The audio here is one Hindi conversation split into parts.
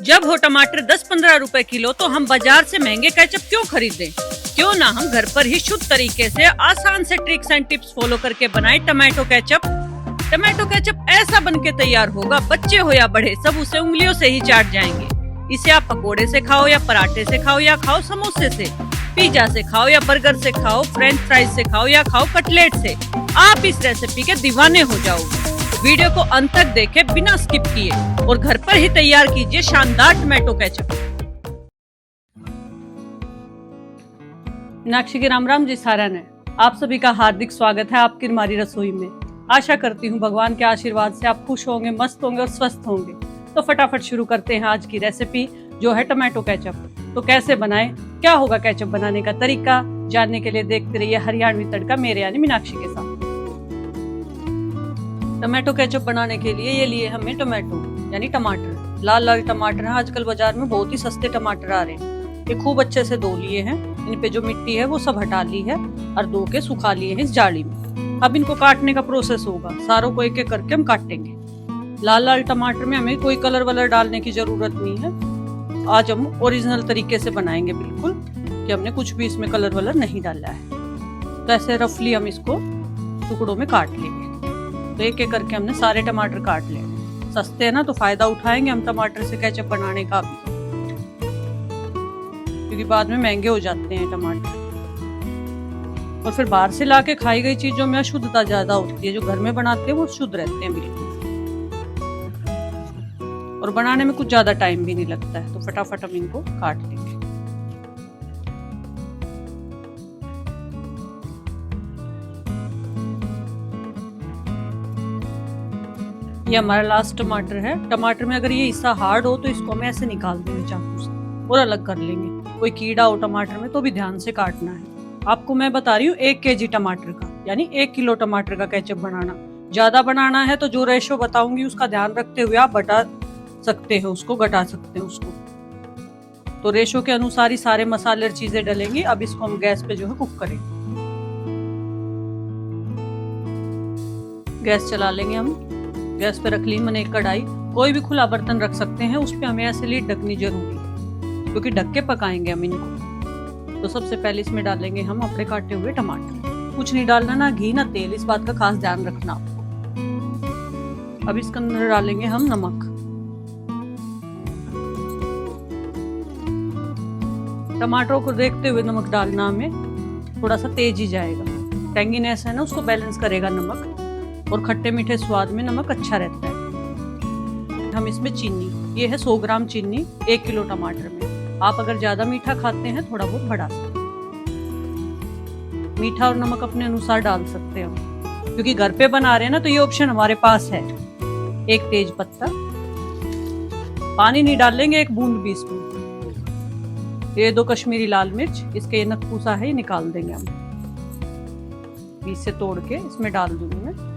जब हो टमाटर 10-15 रुपए किलो तो हम बाजार से महंगे केचप क्यों खरीदें? क्यों ना हम घर पर ही शुद्ध तरीके से आसान से ट्रिक्स एंड टिप्स फॉलो करके बनाए टमाटो केचप। टमाटो केचप ऐसा बन के तैयार होगा, बच्चे हो या बड़े सब उसे उंगलियों से ही चाट जाएंगे। इसे आप पकोड़े से खाओ या पराठे से खाओ या खाओ समोसे से, पिज्जा से खाओ या बर्गर से खाओ, फ्रेंच फ्राइज से खाओ या खाओ कटलेट से, आप इस रेसिपी के दीवाने हो जाओगे। वीडियो को अंत तक देखें बिना स्किप किए और घर पर ही तैयार कीजिए शानदार टमाटो केचप। मीनाक्षी के राम जी सारण है। आप सभी का हार्दिक स्वागत है आपकी हमारी रसोई में। आशा करती हूँ भगवान के आशीर्वाद से आप खुश होंगे, मस्त होंगे और स्वस्थ होंगे। तो फटाफट शुरू करते हैं आज की रेसिपी जो है टमाटो केचप। तो कैसे बनाएं, क्या होगा केचप बनाने का तरीका, जानने के लिए देखते रहिए हरियाणवी तड़का मेरे यानी मीनाक्षी के साथ। टमाटो केचप बनाने के लिए ये लिए हमें टमाटो यानी टमाटर, लाल लाल टमाटर हैं। आजकल बाजार में बहुत ही सस्ते टमाटर आ रहे हैं। ये खूब अच्छे से धो लिए हैं, इन पे जो मिट्टी है वो सब हटा ली है और धो के सुखा लिए हैं इस जाली में। अब इनको काटने का प्रोसेस होगा, सारों को एक एक करके हम काटेंगे। लाल लाल टमाटर में हमें कोई कलर वलर डालने की जरूरत नहीं है। आज हम ओरिजिनल तरीके से बनाएंगे बिल्कुल, कि हमने कुछ भी इसमें कलर वलर नहीं डाला है। तो ऐसे रफली हम इसको टुकड़ों में काट लेंगे। तो एक एक करके हमने सारे टमाटर काट लिए। सस्ते हैं ना, तो फायदा उठाएंगे हम टमाटर से केचप बनाने का भी, क्योंकि बाद में महंगे हो जाते हैं टमाटर। और फिर बाहर से लाके खाई गई चीजों में अशुद्धता ज्यादा होती है, जो घर में बनाते हैं वो शुद्ध रहते हैं बिल्कुल। और बनाने में कुछ ज्यादा टाइम भी नहीं लगता है। तो फटाफट हम इनको काट लेंगे। ये हमारा लास्ट टमाटर है। टमाटर में अगर ये हिस्सा हार्ड हो तो इसको हम ऐसे निकाल देंगे चाकू से और अलग कर लेंगे। कोई कीड़ा हो टमाटर में तो भी ध्यान से काटना है। आपको मैं बता रही हूँ 1 kg टमाटर का यानी 1 किलो टमाटर का केचप बनाना। ज्यादा बनाना है तो जो रेशो बताऊंगी उसका ध्यान रखते हुए आप बता सकते हैं, उसको घटा सकते हैं उसको। तो रेशो के अनुसार ही सारे मसाले और चीजें डलेंगी। अब इसको हम गैस पे जो है कुक करेंगे। गैस चला लेंगे हम। गैस पे रख ली मैंने एक कढ़ाई। कोई भी खुला बर्तन रख सकते हैं, उस पे हमें ऐसे लीड ढकनी जरूरी है, क्योंकि ढक के पकाएंगे हम इनको। तो सबसे पहले इसमें डालेंगे हम अपने काटे हुए टमाटर। कुछ नहीं डालना, ना घी ना तेल, इस बात का खास ध्यान रखना आपको। अब इसके अंदर डालेंगे हम नमक। टमाटरों को देखते हुए नमक डालना, हमें थोड़ा सा तेज ही जाएगा। टेंगीनेस है ना, उसको बैलेंस करेगा नमक, और खट्टे मीठे स्वाद में नमक अच्छा रहता है। हम इसमें चीनी, ये है 100 ग्राम चीनी 1 किलो टमाटर में। आप अगर ज्यादा मीठा खाते हैं थोड़ा बहुत बढ़ा सकते हैं। मीठा और नमक अपने अनुसार डाल सकते हैं, क्योंकि घर पे बना रहे हैं ना, तो ये ऑप्शन हमारे पास है। एक तेज पत्ता, पानी नहीं डालेंगे एक बूंद भी इसमें। ये 2 कश्मीरी लाल मिर्च, इसके ये नकपूसा है, ये निकाल देंगे हम। बीच से तोड़ के इसमें डाल दूंगी मैं।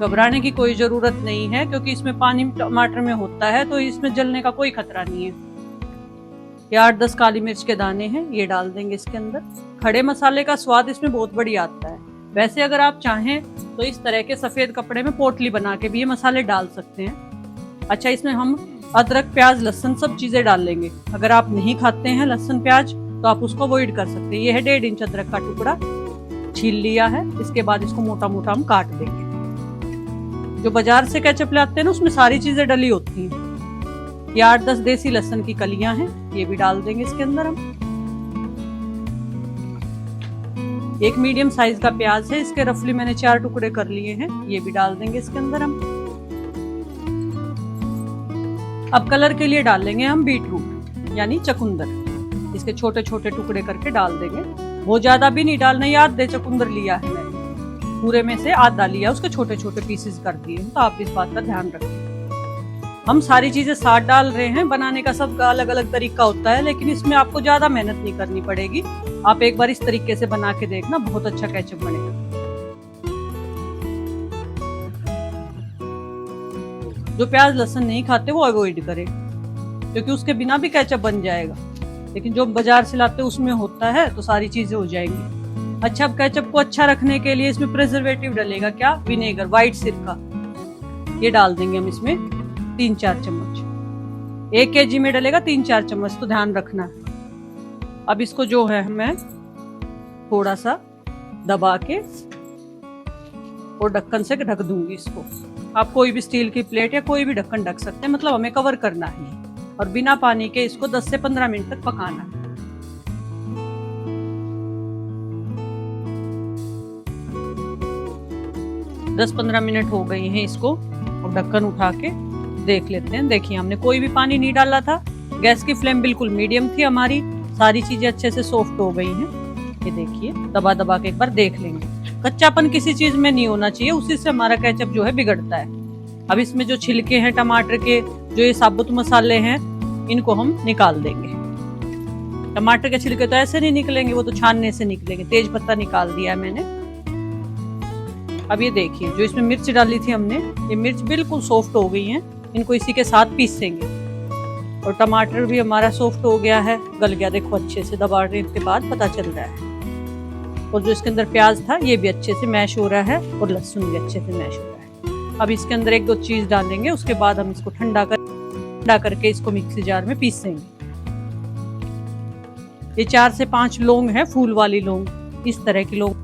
घबराने की कोई जरूरत नहीं है, क्योंकि इसमें पानी टमाटर में होता है, तो इसमें जलने का कोई खतरा नहीं है। ये 8-10 काली मिर्च के दाने हैं, ये डाल देंगे इसके अंदर। खड़े मसाले का स्वाद इसमें बहुत बढ़िया आता है। वैसे अगर आप चाहें तो इस तरह के सफेद कपड़े में पोटली बना के भी ये मसाले डाल सकते हैं। अच्छा, इसमें हम अदरक, प्याज, लहसुन सब चीजें डाल लेंगे। अगर आप नहीं खाते हैं लहसुन प्याज तो आप उसको अवॉइड कर सकते हैं। ये है 1.5 इंच अदरक का टुकड़ा, छील लिया है। इसके बाद इसको मोटा मोटा हम काट देंगे। जो बाजार से केचप लाते हैं ना, उसमें सारी चीजें डली होती हैं। ये 8-10 देसी लहसुन की कलियां हैं, ये भी डाल देंगे इसके अंदर हम। एक मीडियम साइज का प्याज है, इसके रफली मैंने 4 टुकड़े कर लिए हैं, ये भी डाल देंगे इसके अंदर हम। अब कलर के लिए डाल लेंगे हम बीटरूट यानी चकुंदर। इसके छोटे छोटे टुकड़े करके डाल देंगे। बहुत ज्यादा भी नहीं डालना, ये आधे चकुंदर लिया है मैंने, पूरे में से आधा लिया, उसके छोटे छोटे पीसेस कर दिए। तो आप इस बात का ध्यान रखें। हम सारी चीजें साथ डाल रहे हैं। बनाने का सबका अलग अलग तरीका होता है, लेकिन इसमें आपको ज्यादा मेहनत नहीं करनी पड़ेगी। आप एक बार इस तरीके से बना के देखना, बहुत अच्छा केचप बनेगा। जो प्याज लहसुन नहीं खाते वो अवॉइड करें, क्योंकि उसके बिना भी केचप बन जाएगा। लेकिन जो बाजार से लाते उसमें होता है, तो सारी चीजें हो जाएंगी। अच्छा, अब केचप को अच्छा रखने के लिए इसमें प्रिजर्वेटिव डलेगा, क्या? विनेगर, व्हाइट सिरका। ये डाल देंगे हम इसमें 3-4 चम्मच। 1 kg में डलेगा 3-4 चम्मच, तो ध्यान रखना। अब इसको जो है मैं थोड़ा सा दबा के और ढक्कन से ढक दूंगी इसको। आप कोई भी स्टील की प्लेट या कोई भी ढक्कन ढक सकते हैं, मतलब हमें कवर करना है और बिना पानी के इसको 10 से 15 मिनट तक पकाना है। दस 15 मिनट हो गए हैं इसको, और ढक्कन उठा के देख लेते हैं। देखिए, हमने कोई भी पानी नहीं डाला था, गैस की फ्लेम बिल्कुल मीडियम थी हमारी, सारी चीजें अच्छे से सॉफ्ट हो गई हैं। ये देखिए, दबा दबा के एक बार देख लेंगे। कच्चापन किसी चीज में नहीं होना चाहिए, उसी से हमारा केचप जो है बिगड़ता है। अब इसमें जो छिलके हैं टमाटर के, जो ये साबुत मसाले हैं, इनको हम निकाल देंगे। टमाटर के छिलके तो ऐसे नहीं निकलेंगे, वो तो छानने से निकलेंगे। तेज पत्ता निकाल दिया है मैंने। अब ये देखिए, जो इसमें मिर्च डाली थी हमने, ये मिर्च बिल्कुल सॉफ्ट हो गई हैं। इनको इसी के साथ पीसेंगे। और टमाटर भी हमारा सॉफ्ट हो गया है, गल गया, देखो अच्छे से दबाने के बाद पता चल रहा है। और जो इसके अंदर प्याज था, ये भी अच्छे से मैश हो रहा है, और लहसुन भी अच्छे से मैश हो रहा है। अब इसके अंदर 1-2 चीज डालेंगे, उसके बाद हम इसको ठंडा करके इसको मिक्सी जार में पीसेंगे। ये 4 से 5 लौंग है, फूल वाली लौंग, इस तरह की लौंग,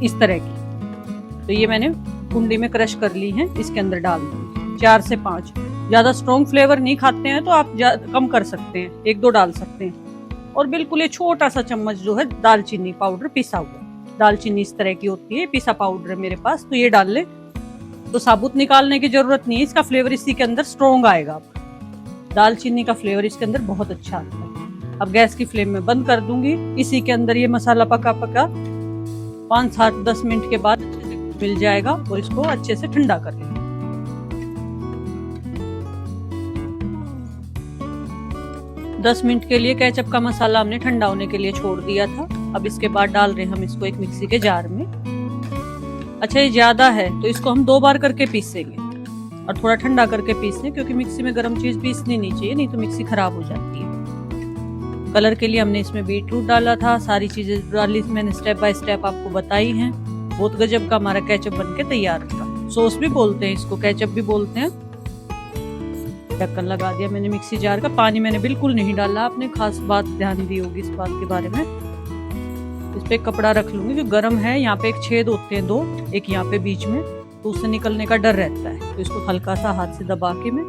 इस तरह की। तो ये मैंने कुंडी में क्रश कर ली है, इसके अंदर डाल दूंगी। 4 से 5। ज्यादा स्ट्रॉन्ग फ्लेवर नहीं खाते हैं तो आप कम कर सकते हैं, 1-2 डाल सकते हैं। और बिल्कुल ये छोटा सा चम्मच जो है दालचीनी पाउडर पिसा हुआ। दालचीनी इस तरह की होती है, पिसा पाउडर है मेरे पास, तो ये डाल ले। तो साबुत निकालने की जरूरत नहीं है, इसका फ्लेवर इसी के अंदर स्ट्रॉन्ग आएगा। दालचीनी का फ्लेवर इसके अंदर बहुत अच्छा आता है। अब गैस की फ्लेम में बंद कर दूंगी। इसी के अंदर ये मसाला पका 5-7-10 मिनट के बाद अच्छे से मिल जाएगा, और इसको अच्छे से ठंडा कर लेंगे। 10 मिनट के लिए केचप का मसाला हमने ठंडा होने के लिए छोड़ दिया था। अब इसके बाद डाल रहे हैं हम इसको एक मिक्सी के जार में। अच्छा, ये ज्यादा है तो इसको हम 2 बार करके पीसेंगे, और थोड़ा ठंडा करके पीसें, क्योंकि मिक्सी में गर्म चीज पीसनी नहीं चाहिए, नहीं तो मिक्सी खराब हो जाती है। कलर के लिए हमने इसमें बीटरूट डाला था, सारी चीजें डाली मैंने, स्टेप बाय स्टेप आपको बताई हैं। बहुत गजब का हमारा केचप बनके तैयार होगा। सॉस भी बोलते हैं इसको, केचप भी बोलते हैं। ढक्कन लगा दिया मैंने मिक्सी जार का। पानी मैंने बिल्कुल नहीं डाला, आपने खास बात ध्यान दी होगी इस बात के बारे में। इस पे एक कपड़ा रख लूंगी, जो गर्म है। यहाँ पे एक छेद होते हैं 2, एक यहाँ पे बीच में, तो उससे निकलने का डर रहता है। तो इसको हल्का सा हाथ से दबा के मैं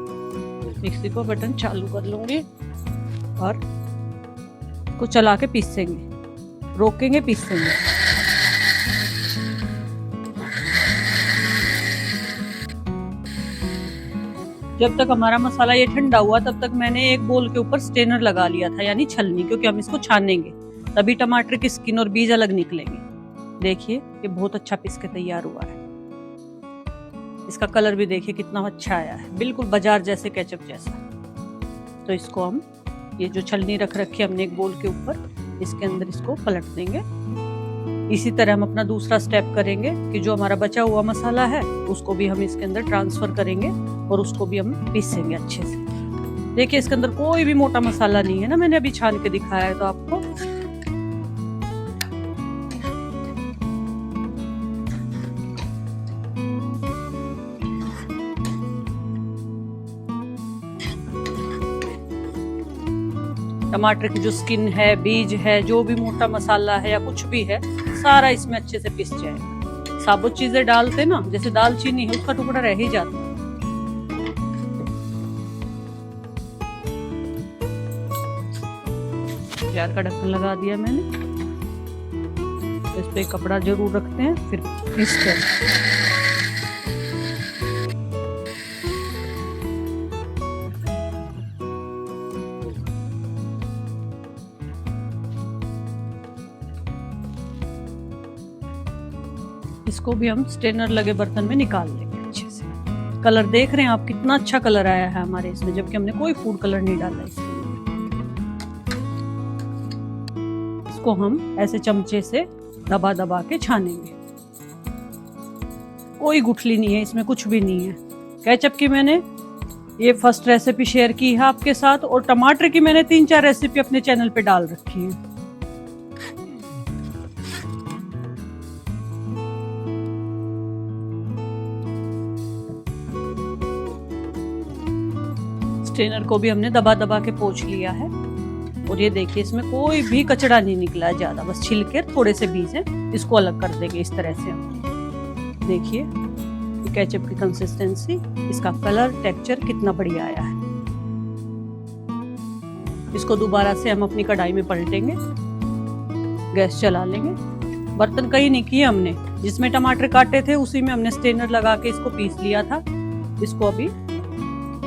मिक्सी को बटन चालू कर लूंगी, और को चला के पीसेंगे, रोकेंगे, पीसेंगे। जब तक हमारा मसाला ये ठंडा हुआ, तब तक मैंने एक बोल के ऊपर स्ट्रेनर लगा लिया था, यानी छलनी, क्योंकि हम इसको छानेंगे, तभी टमाटर की स्किन और बीज अलग निकलेंगे। देखिए, ये बहुत अच्छा पिस के तैयार हुआ है। इसका कलर भी देखिए कितना अच्छा आया है, बिल्कुल बाजार जैसे, केचप जैसा। तो इसको हम, ये जो छलनी रख रखी है हमने एक बोल के ऊपर, इसके अंदर इसको पलट देंगे। इसी तरह हम अपना दूसरा स्टेप करेंगे कि जो हमारा बचा हुआ मसाला है उसको भी हम इसके अंदर ट्रांसफर करेंगे, और उसको भी हम पीसेंगे अच्छे से। देखिए, इसके अंदर कोई भी मोटा मसाला नहीं है ना, मैंने अभी छान के दिखाया है तो आपको। टमाटर की जो स्किन है, बीज है, जो भी मोटा मसाला है या कुछ भी है, सारा इसमें अच्छे से पिस जाएगा। साबुत चीजें डालते ना, जैसे दालचीनी है, उसका टुकड़ा रह ही जाता है। जार का ढक्कन लगा दिया मैंने। इस पे कपड़ा जरूर रखते हैं, फिर पीसते हैं। इसको भी हम स्ट्रेनर लगे बर्तन में निकाल लेंगे अच्छे से। कलर देख रहे हैं आप, कितना अच्छा कलर आया है हमारे इसमें, जबकि हमने कोई फूड कलर नहीं डाला इसमें। इसको हम ऐसे चमचे से दबा दबा के छानेंगे। कोई गुठली नहीं है इसमें, कुछ भी नहीं है। केचप की मैंने ये फर्स्ट रेसिपी शेयर की है आपके साथ, और टमाटर की मैंने 3-4 रेसिपी अपने चैनल पे डाल रखी है। स्ट्रेनर को भी हमने दबा दबा के पोंछ लिया है। और ये देखिए इसमें कोई भी कचड़ा नहीं निकला है ज्यादा, बस छिलके थोड़े से बीज हैं, इसको अलग कर देंगे इस तरह से हम। देखिए केचप की कंसिस्टेंसी, इसका कलर, टेक्सचर कितना बढ़िया आया है। इसको दोबारा से हम अपनी कढ़ाई में पलटेंगे, गैस चला लेंगे। बर्तन कहीं नहीं किए हमने, जिसमें टमाटर काटे थे उसी में हमने स्ट्रेनर लगा के इसको पीस लिया था। इसको अभी,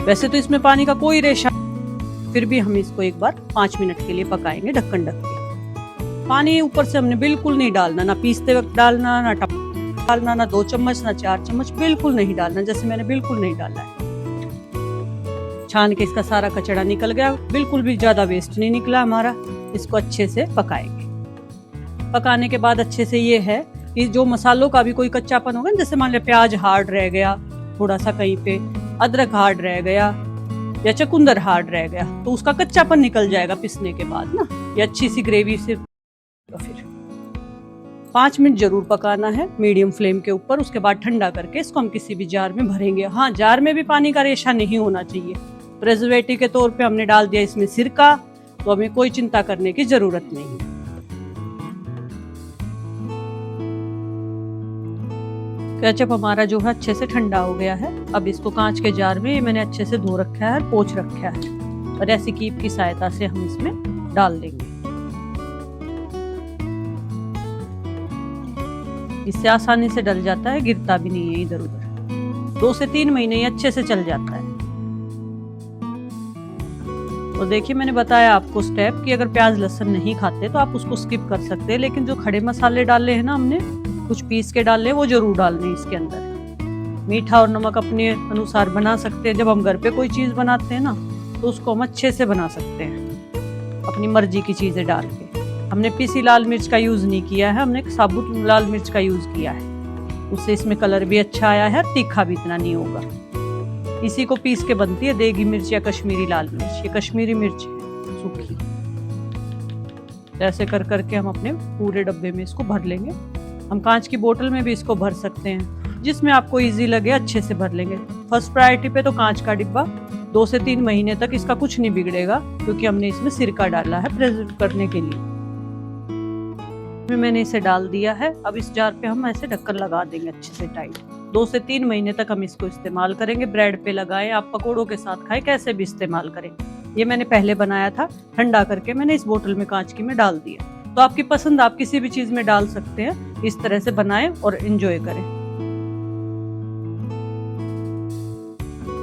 वैसे तो इसमें पानी का कोई रेशा, फिर भी हम इसको एक बार 5 मिनट के लिए पकाएंगे ढक्कन ढक के। पानी ऊपर से हमने बिल्कुल नहीं डालना, ना पीसते वक्त डालना, ना डालना, ना 2 चम्मच ना 4 चम्मच, बिल्कुल नहीं डालना, जैसे मैंने बिल्कुल नहीं डाला है। छान के इसका सारा कचड़ा निकल गया, बिल्कुल भी ज्यादा वेस्ट नहीं निकला हमारा। इसको अच्छे से पकाएंगे। पकाने के बाद अच्छे से ये है कि जो मसालों का भी कोई कच्चापन होगा, जैसे मान लिया प्याज हार्ड रह गया थोड़ा सा, कहीं पे अदरक हार्ड रह गया या चुकंदर हार्ड रह गया, तो उसका कच्चापन निकल जाएगा पिसने के बाद ना, ये अच्छी सी ग्रेवी से। तो फिर 5 मिनट जरूर पकाना है मीडियम फ्लेम के ऊपर। उसके बाद ठंडा करके इसको हम किसी भी जार में भरेंगे। हाँ, जार में भी पानी का रेशा नहीं होना चाहिए। प्रिजर्वेटिव के तौर पे हमने डाल दिया इसमें सिरका, तो हमें कोई चिंता करने की जरूरत नहीं है। केचप हमारा जो है अच्छे से ठंडा हो गया है। अब इसको कांच के जार में मैंने अच्छे से धो रखा है, पोंछ रखा है, और ऐसी कीप की सहायता से हम इसमें डाल देंगे। इससे आसानी से डल जाता है, गिरता भी नहीं है इधर उधर। 2 से 3 महीने ही अच्छे से चल जाता है। और देखिए मैंने बताया आपको स्टेप कि अगर प्याज लहसुन नहीं खाते तो आप उसको स्किप कर सकते हैं, लेकिन जो खड़े मसाले डाले हैं ना हमने, कुछ पीस के डालने, वो जरूर डालने इसके अंदर। मीठा और नमक अपने अनुसार बना सकते हैं। जब हम घर पे कोई चीज बनाते हैं ना, तो उसको हम अच्छे से बना सकते हैं अपनी मर्जी की चीजें डाल के। हमने पीसी लाल मिर्च का यूज नहीं किया है, हमने साबुत लाल मिर्च का यूज किया है। उससे इसमें कलर भी अच्छा आया है, तीखा भी इतना नहीं होगा। इसी को पीस के बनती है देगी मिर्च या कश्मीरी लाल मिर्च। ये कश्मीरी मिर्च है सूखी। ऐसे कर करके हम अपने पूरे डब्बे में इसको भर लेंगे। हम कांच की बोतल में भी इसको भर सकते हैं, जिसमें आपको इजी लगे अच्छे से भर लेंगे। फर्स्ट प्रायोरिटी पे तो कांच का डिब्बा। 2 से 3 महीने तक इसका कुछ नहीं बिगड़ेगा, क्योंकि हमने इसमें सिरका डाला है प्रिजर्व करने के लिए। मैंने इसे डाल दिया है। अब इस जार पे हम ऐसे ढक्कन लगा देंगे अच्छे से टाइट। 2 से 3 महीने तक हम इसको इस्तेमाल करेंगे। ब्रेड पे लगाएं, आप पकोड़ों के साथ खाएं, कैसे भी इस्तेमाल करें। ये मैंने पहले बनाया था, ठंडा करके मैंने इस बोतल में कांच की में डाल दिया। तो आपकी पसंद, आप किसी भी चीज में डाल सकते हैं। इस तरह से बनाएं और एंजॉय करें।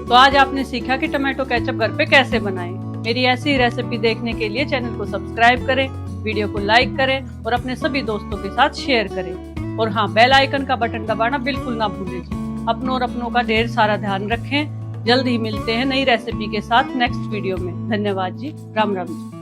तो आज आपने सीखा कि टमाटो केचप घर पे कैसे बनाएं। मेरी ऐसी रेसिपी देखने के लिए चैनल को सब्सक्राइब करें, वीडियो को लाइक करें और अपने सभी दोस्तों के साथ शेयर करें। और हाँ, बेल आइकन का बटन दबाना बिल्कुल ना भूलें जी। अपनों और अपनों का ढेर सारा ध्यान रखें। जल्द ही मिलते हैं नई रेसिपी के साथ नेक्स्ट वीडियो में। धन्यवाद जी। राम राम जी।